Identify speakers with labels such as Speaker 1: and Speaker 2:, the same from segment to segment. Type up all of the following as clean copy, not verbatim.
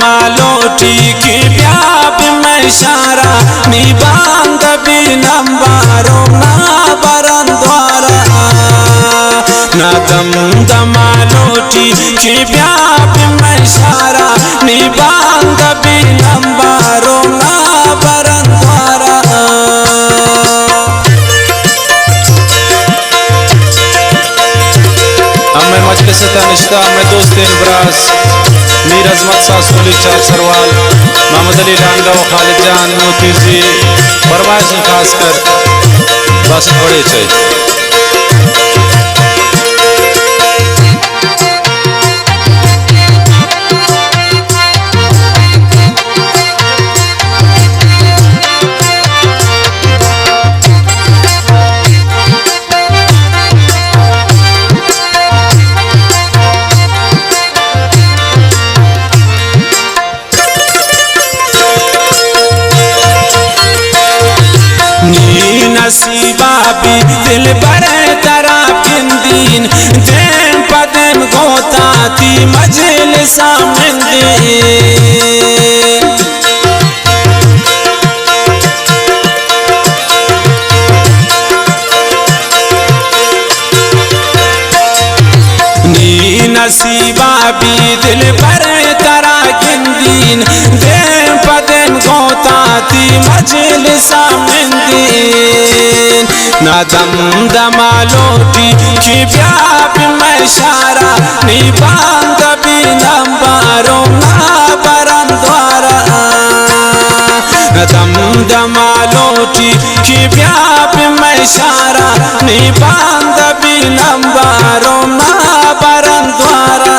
Speaker 1: मालोटी की प्याप में इशारा निबांग भी नंबारो ना बरन द्वारा ना दम दमालोटी की प्याप में इशारा निबांग भी नंबारो ना बरन द्वारा हमें मजलिस तनिश्ता में दोस्त इब्रास मीर अजमत सासोली चार सरवाल मोहम्मद अली लांगा व खालिद जान मोतीजी फरमाइश खास कर बस बड़े चाहिए। नसीबा भी दिल बड़े तरा पिंदीन देम पदम गोता ती मजलिसा नी नसीबा भी दिल बड़े तरा गिंदीन देम पदम गोता ती मजलिसा ना दम दमालोटी की प्याप में इशारा निबांग भी नंबारो ना बरन द्वारा ना दम दमालोटी की प्याप में इशारा निबांग भी नंबारो ना बरन द्वारा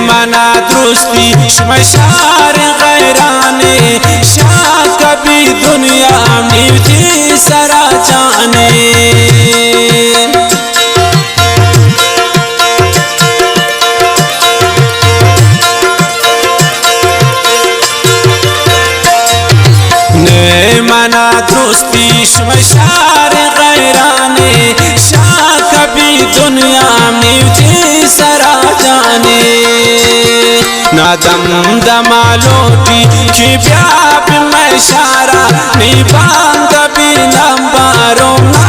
Speaker 1: मना दुरुस्ती शमशार गैराने शाह कभी दुनिया में थी सरा जाने ने मना दुरुस्ती शमशार गैराने शाह कभी दुनिया में थी सरा जाने ना दम दमालोटी की प्याप में इशारा निबांग भी नंबारो ना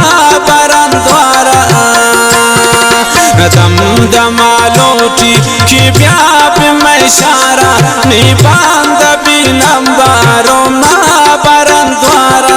Speaker 1: बरन द्वारा ना दम दमालोटी की प्याप में इशारा निबांग भी नंबारो ना बरन द्वारा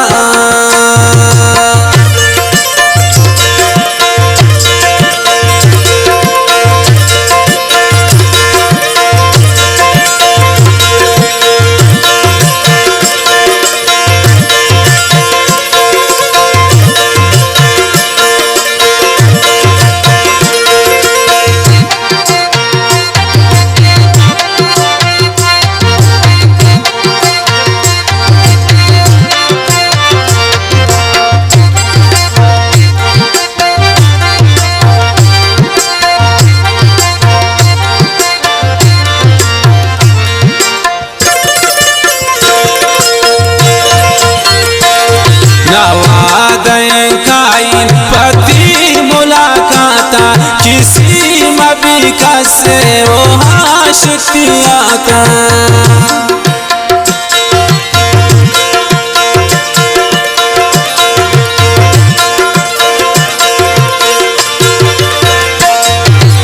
Speaker 1: किसी मबिका से वो आशिकिया का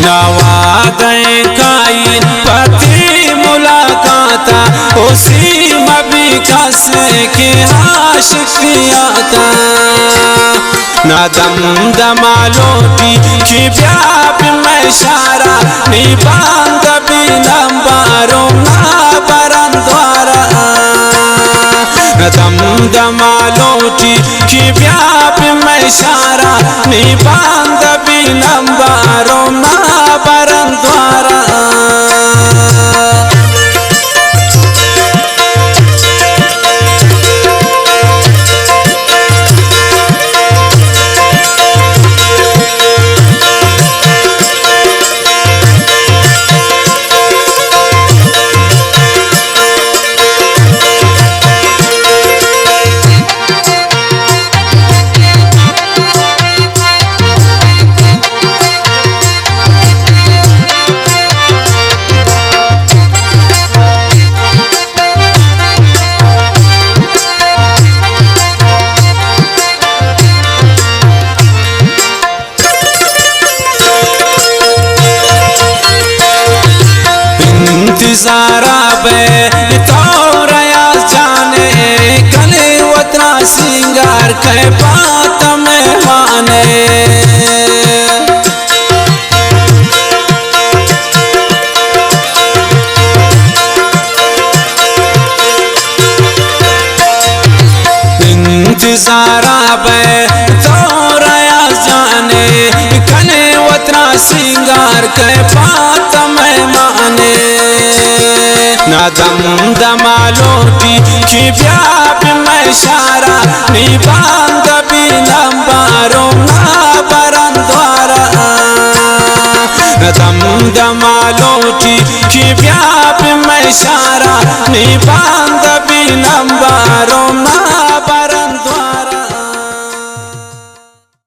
Speaker 1: नवादे काइन पति मुलाकात उसी मबिका से के आशिकिया का ना दम दमालोटी की ब्याप में शारा निबांग भी नंबारों ना बरन द्वारा ना दम दमालोटी की ब्याप में शारा निबांग भी नंबारों ना बरन द्वारा इंतज़ारा बे तोरया जाने कले वतना सिंगार के बात में माने इंतज़ारा बे तोरया जाने कले वतना सिंगार के बात में माने ना दम दमालोटी की ब्याप में शारा निबांग भी नंबारों ना बरन द्वारा ना दम दमालोटी की ब्याप में शारा निबांग भी नंबारों